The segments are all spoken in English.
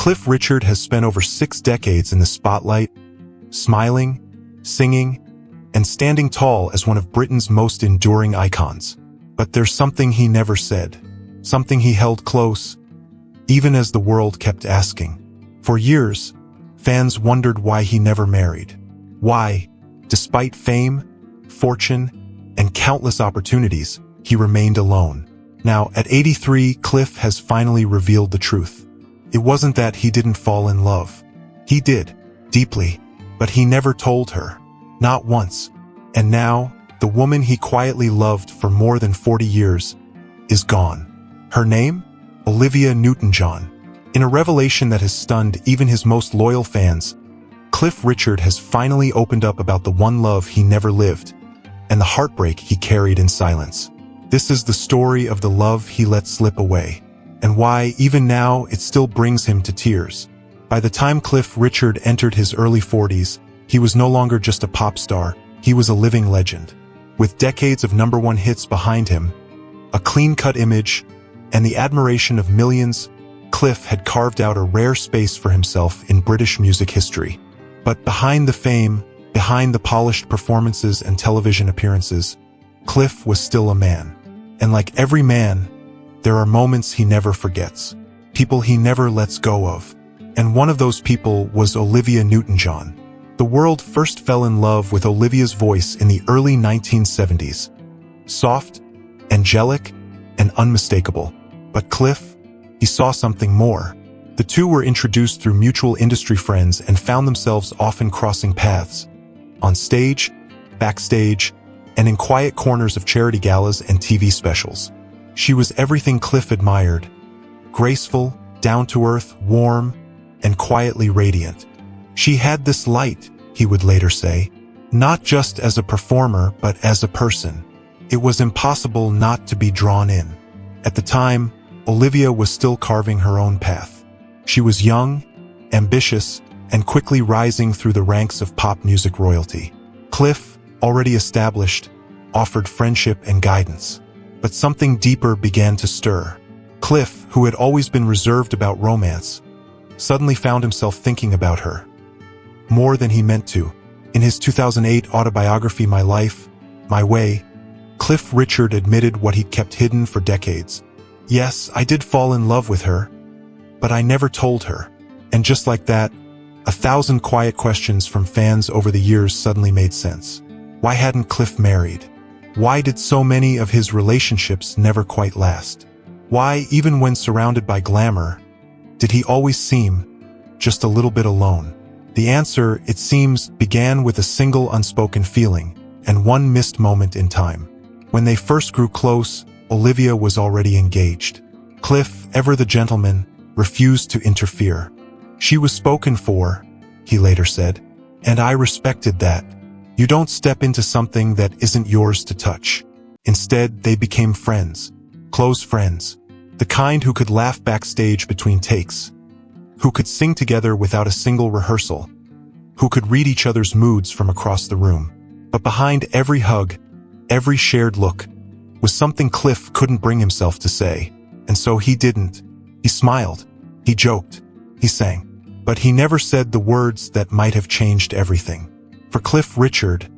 Cliff Richard has spent over 6 decades in the spotlight, smiling, singing, and standing tall as one of Britain's most enduring icons. But there's something he never said, something he held close, even as the world kept asking. For years, fans wondered why he never married. Why, despite fame, fortune, and countless opportunities, he remained alone. Now, at 83, Cliff has finally revealed the truth. It wasn't that he didn't fall in love. He did, deeply, but he never told her. Not once. And now, the woman he quietly loved for more than 40 years is gone. Her name? Olivia Newton-John. In a revelation that has stunned even his most loyal fans, Cliff Richard has finally opened up about the one love he never lived and the heartbreak he carried in silence. This is the story of the love he let slip away, and why, even now, it still brings him to tears. By the time Cliff Richard entered his early 40s, he was no longer just a pop star, he was a living legend. With decades of #1 hits behind him, a clean-cut image, and the admiration of millions, Cliff had carved out a rare space for himself in British music history. But behind the fame, behind the polished performances and television appearances, Cliff was still a man. And like every man, there are moments he never forgets, people he never lets go of. And one of those people was Olivia Newton-John. The world first fell in love with Olivia's voice in the early 1970s. Soft, angelic, and unmistakable. But Cliff, he saw something more. The two were introduced through mutual industry friends and found themselves often crossing paths. On stage, backstage, and in quiet corners of charity galas and TV specials. She was everything Cliff admired. Graceful, down-to-earth, warm, and quietly radiant. She had this light, he would later say, not just as a performer but as a person. It was impossible not to be drawn in. At the time, Olivia was still carving her own path. She was young, ambitious, and quickly rising through the ranks of pop music royalty. Cliff, already established, offered friendship and guidance. But something deeper began to stir. Cliff, who had always been reserved about romance, suddenly found himself thinking about her. More than he meant to. In his 2008 autobiography My Life, My Way, Cliff Richard admitted what he'd kept hidden for decades. Yes, I did fall in love with her, but I never told her. And just like that, 1,000 quiet questions from fans over the years suddenly made sense. Why hadn't Cliff married? Why did so many of his relationships never quite last? Why, even when surrounded by glamour, did he always seem just a little bit alone? The answer, it seems, began with a single unspoken feeling and one missed moment in time. When they first grew close, Olivia was already engaged. Cliff, ever the gentleman, refused to interfere. She was spoken for, he later said, and I respected that. You don't step into something that isn't yours to touch. Instead, they became friends, close friends, the kind who could laugh backstage between takes, who could sing together without a single rehearsal, who could read each other's moods from across the room. But behind every hug, every shared look, was something Cliff couldn't bring himself to say. And so he didn't. He smiled. He joked. He sang. But he never said the words that might have changed everything. For Cliff Richard,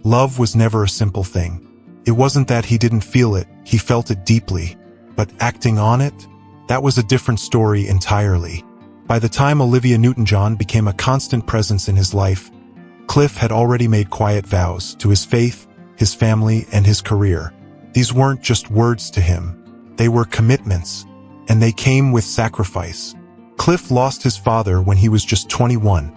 love was never a simple thing. It wasn't that he didn't feel it, he felt it deeply. But acting on it? That was a different story entirely. By the time Olivia Newton-John became a constant presence in his life, Cliff had already made quiet vows to his faith, his family, and his career. These weren't just words to him. They were commitments, and they came with sacrifice. Cliff lost his father when he was just 21,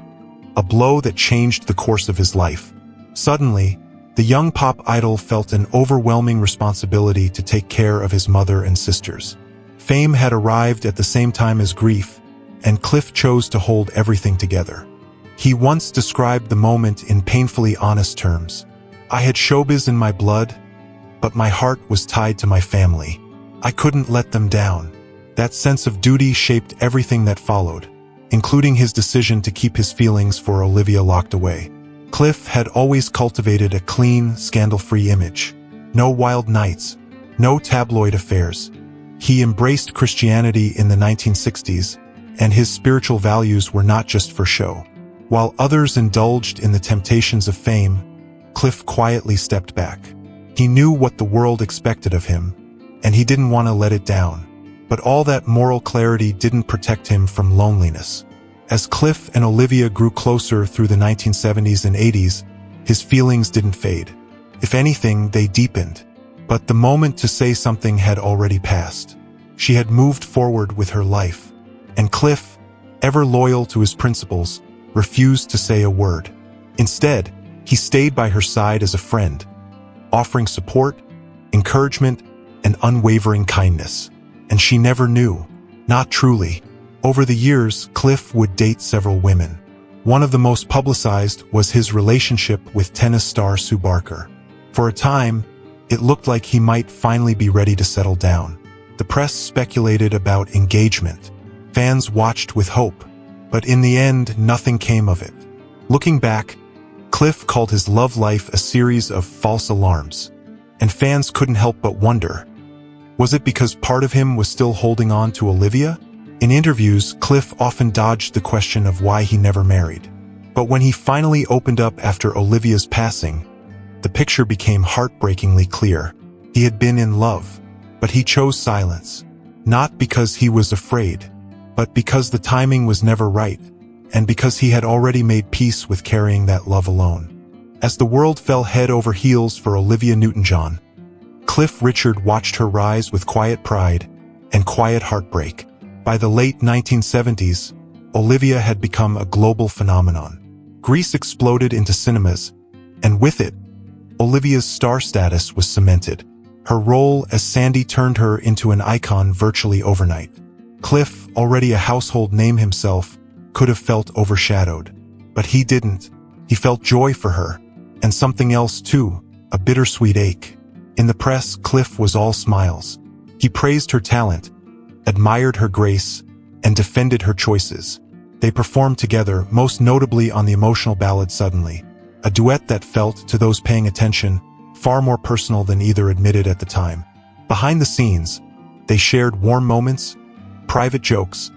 a blow that changed the course of his life. Suddenly, the young pop idol felt an overwhelming responsibility to take care of his mother and sisters. Fame had arrived at the same time as grief, and Cliff chose to hold everything together. He once described the moment in painfully honest terms. I had showbiz in my blood, but my heart was tied to my family. I couldn't let them down. That sense of duty shaped everything that followed, including his decision to keep his feelings for Olivia locked away. Cliff had always cultivated a clean, scandal-free image. No wild nights, no tabloid affairs. He embraced Christianity in the 1960s, and his spiritual values were not just for show. While others indulged in the temptations of fame, Cliff quietly stepped back. He knew what the world expected of him, and he didn't want to let it down. But all that moral clarity didn't protect him from loneliness. As Cliff and Olivia grew closer through the 1970s and 80s, his feelings didn't fade. If anything, they deepened. But the moment to say something had already passed. She had moved forward with her life. And Cliff, ever loyal to his principles, refused to say a word. Instead, he stayed by her side as a friend, offering support, encouragement, and unwavering kindness. And she never knew. Not truly. Over the years, Cliff would date several women. One of the most publicized was his relationship with tennis star Sue Barker. For a time, it looked like he might finally be ready to settle down. The press speculated about engagement. Fans watched with hope. But in the end, nothing came of it. Looking back, Cliff called his love life a series of false alarms. And fans couldn't help but wonder, was it because part of him was still holding on to Olivia? In interviews, Cliff often dodged the question of why he never married. But when he finally opened up after Olivia's passing, the picture became heartbreakingly clear. He had been in love, but he chose silence. Not because he was afraid, but because the timing was never right, and because he had already made peace with carrying that love alone. As the world fell head over heels for Olivia Newton-John, Cliff Richard watched her rise with quiet pride and quiet heartbreak. By the late 1970s, Olivia had become a global phenomenon. Greece exploded into cinemas, and with it, Olivia's star status was cemented. Her role as Sandy turned her into an icon virtually overnight. Cliff, already a household name himself, could have felt overshadowed. But he didn't. He felt joy for her, and something else too, a bittersweet ache. In the press, Cliff was all smiles. He praised her talent, admired her grace, and defended her choices. They performed together, most notably on the emotional ballad Suddenly, a duet that felt, to those paying attention, far more personal than either admitted at the time. Behind the scenes, they shared warm moments, private jokes,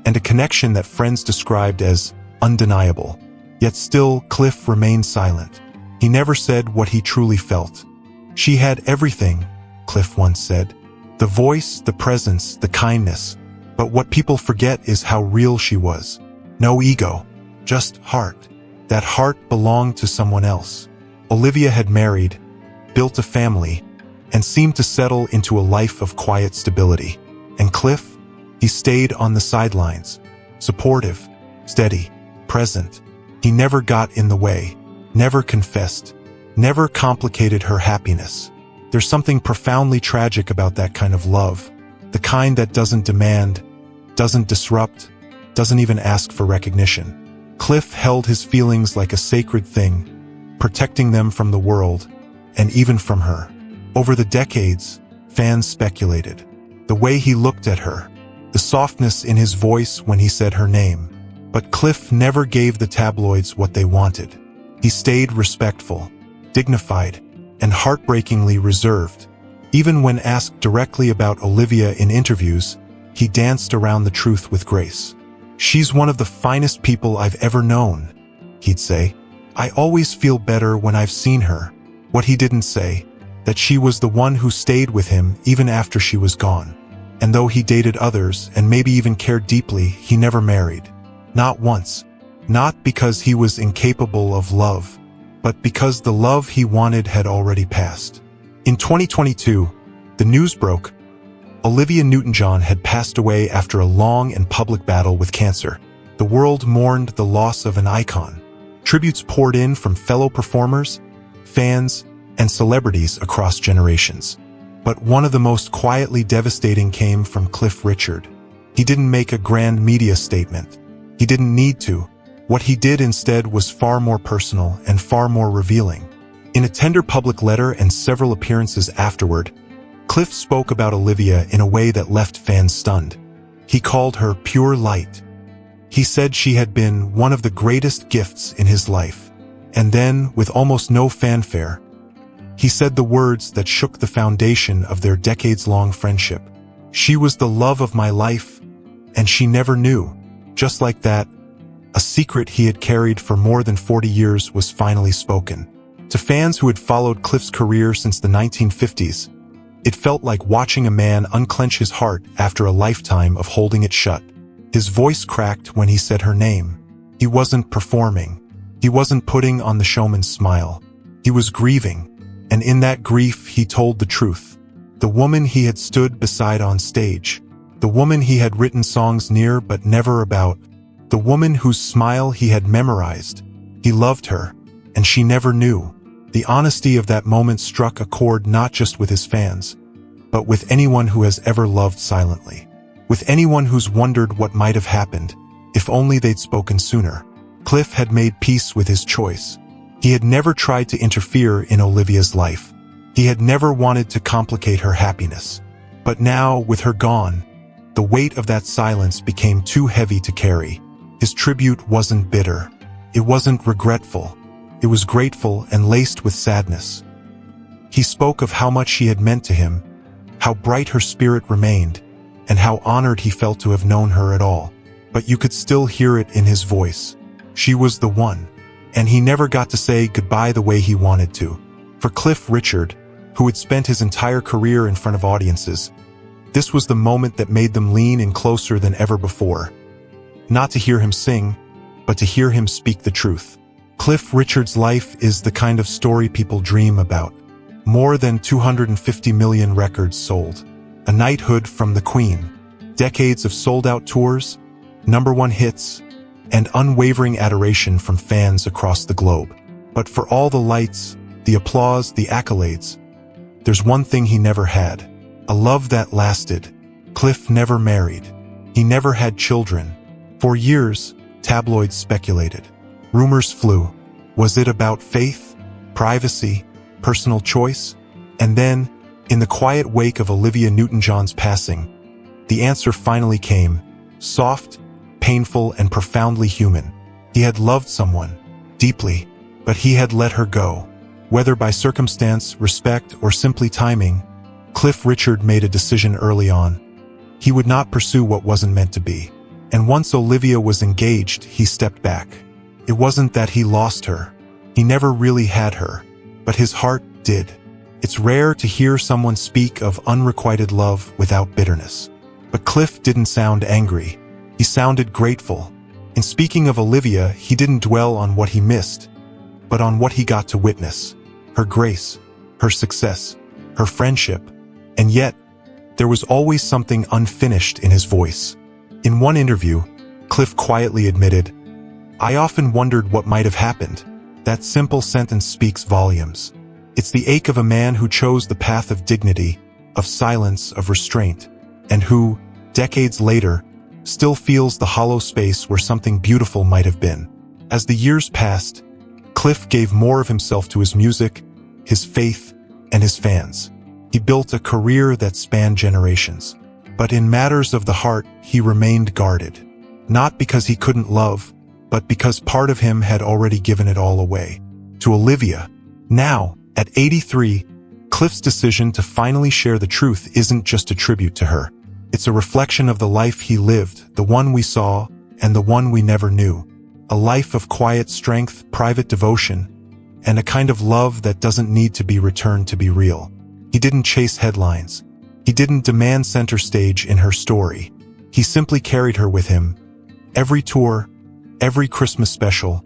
and a connection that friends described as undeniable. Yet still, Cliff remained silent. He never said what he truly felt. She had everything, Cliff once said. The voice, the presence, the kindness. But what people forget is how real she was. No ego, just heart. That heart belonged to someone else. Olivia had married, built a family, and seemed to settle into a life of quiet stability. And Cliff, he stayed on the sidelines, supportive, steady, present. He never got in the way, never confessed, never complicated her happiness. There's something profoundly tragic about that kind of love, the kind that doesn't demand, doesn't disrupt, doesn't even ask for recognition. Cliff held his feelings like a sacred thing, protecting them from the world, and even from her. Over the decades, fans speculated. The way he looked at her, the softness in his voice when he said her name. But Cliff never gave the tabloids what they wanted. He stayed respectful, dignified, and heartbreakingly reserved. Even when asked directly about Olivia in interviews, he danced around the truth with grace. "She's one of the finest people I've ever known," he'd say. "I always feel better when I've seen her." What he didn't say, that she was the one who stayed with him even after she was gone. And though he dated others and maybe even cared deeply, he never married. Not once. Not because he was incapable of love, but because the love he wanted had already passed. In 2022, the news broke. Olivia Newton-John had passed away after a long and public battle with cancer. The world mourned the loss of an icon. Tributes poured in from fellow performers, fans, and celebrities across generations. But one of the most quietly devastating came from Cliff Richard. He didn't make a grand media statement. He didn't need to. What he did instead was far more personal and far more revealing. In a tender public letter and several appearances afterward, Cliff spoke about Olivia in a way that left fans stunned. He called her pure light. He said she had been one of the greatest gifts in his life. And then, with almost no fanfare, he said the words that shook the foundation of their decades-long friendship. "She was the love of my life, and she never knew." Just like that, a secret he had carried for more than 40 years was finally spoken. To fans who had followed Cliff's career since the 1950s, it felt like watching a man unclench his heart after a lifetime of holding it shut. His voice cracked when he said her name. He wasn't performing. He wasn't putting on the showman's smile. He was grieving, and in that grief he told the truth. The woman he had stood beside on stage. The woman he had written songs near but never about. The woman whose smile he had memorized. He loved her, and she never knew. The honesty of that moment struck a chord not just with his fans, but with anyone who has ever loved silently. With anyone who's wondered what might have happened, if only they'd spoken sooner. Cliff had made peace with his choice. He had never tried to interfere in Olivia's life. He had never wanted to complicate her happiness. But now, with her gone, the weight of that silence became too heavy to carry. His tribute wasn't bitter. It wasn't regretful. It was grateful and laced with sadness. He spoke of how much she had meant to him, how bright her spirit remained, and how honored he felt to have known her at all. But you could still hear it in his voice. She was the one, and he never got to say goodbye the way he wanted to. For Cliff Richard, who had spent his entire career in front of audiences, this was the moment that made them lean in closer than ever before. Not to hear him sing, but to hear him speak the truth. Cliff Richard's life is the kind of story people dream about. More than 250 million records sold. A knighthood from the Queen. Decades of sold-out tours, #1 hits, and unwavering adoration from fans across the globe. But for all the lights, the applause, the accolades, there's one thing he never had. A love that lasted. Cliff never married. He never had children. For years, tabloids speculated. Rumors flew. Was it about faith, privacy, personal choice? And then, in the quiet wake of Olivia Newton-John's passing, the answer finally came. Soft, painful, and profoundly human. He had loved someone, deeply, but he had let her go. Whether by circumstance, respect, or simply timing, Cliff Richard made a decision early on. He would not pursue what wasn't meant to be. And once Olivia was engaged, he stepped back. It wasn't that he lost her. He never really had her. But his heart did. It's rare to hear someone speak of unrequited love without bitterness. But Cliff didn't sound angry. He sounded grateful. In speaking of Olivia, he didn't dwell on what he missed, but on what he got to witness. Her grace, her success, her friendship. And yet, there was always something unfinished in his voice. In one interview, Cliff quietly admitted, "I often wondered what might have happened." That simple sentence speaks volumes. It's the ache of a man who chose the path of dignity, of silence, of restraint, and who, decades later, still feels the hollow space where something beautiful might have been. As the years passed, Cliff gave more of himself to his music, his faith, and his fans. He built a career that spanned generations. But in matters of the heart, he remained guarded. Not because he couldn't love, but because part of him had already given it all away. To Olivia. Now, at 83, Cliff's decision to finally share the truth isn't just a tribute to her. It's a reflection of the life he lived, the one we saw, and the one we never knew. A life of quiet strength, private devotion, and a kind of love that doesn't need to be returned to be real. He didn't chase headlines. He didn't demand center stage in her story. He simply carried her with him. Every tour, every Christmas special,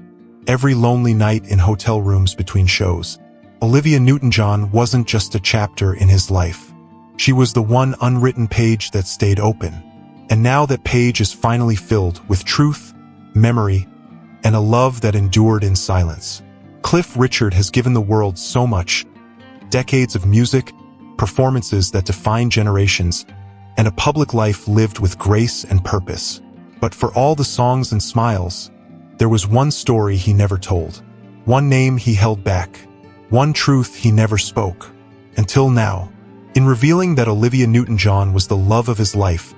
every lonely night in hotel rooms between shows. Olivia Newton-John wasn't just a chapter in his life. She was the one unwritten page that stayed open. And now that page is finally filled with truth, memory, and a love that endured in silence. Cliff Richard has given the world so much. Decades of music, performances that define generations, and a public life lived with grace and purpose. But for all the songs and smiles, there was one story he never told. One name he held back. One truth he never spoke. Until now. In revealing that Olivia Newton-John was the love of his life,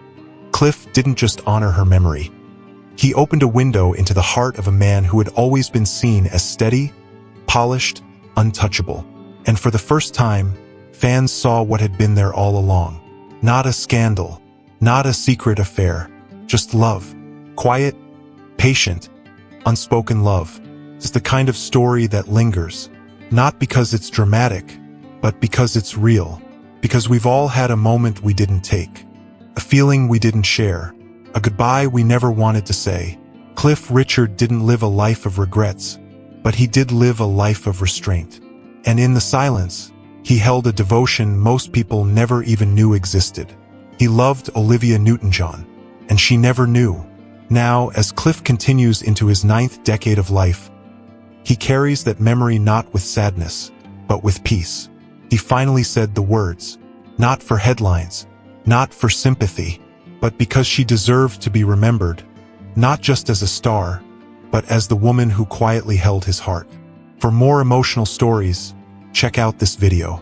Cliff didn't just honor her memory. He opened a window into the heart of a man who had always been seen as steady, polished, untouchable. And for the first time, fans saw what had been there all along. Not a scandal, not a secret affair, just love. Quiet, patient, unspoken love. It's the kind of story that lingers, not because it's dramatic, but because it's real. Because we've all had a moment we didn't take, a feeling we didn't share, a goodbye we never wanted to say. Cliff Richard didn't live a life of regrets, but he did live a life of restraint. And in the silence, he held a devotion most people never even knew existed. He loved Olivia Newton-John, and she never knew. Now, as Cliff continues into his 9th decade of life, he carries that memory not with sadness, but with peace. He finally said the words, not for headlines, not for sympathy, but because she deserved to be remembered, not just as a star, but as the woman who quietly held his heart. For more emotional stories, check out this video.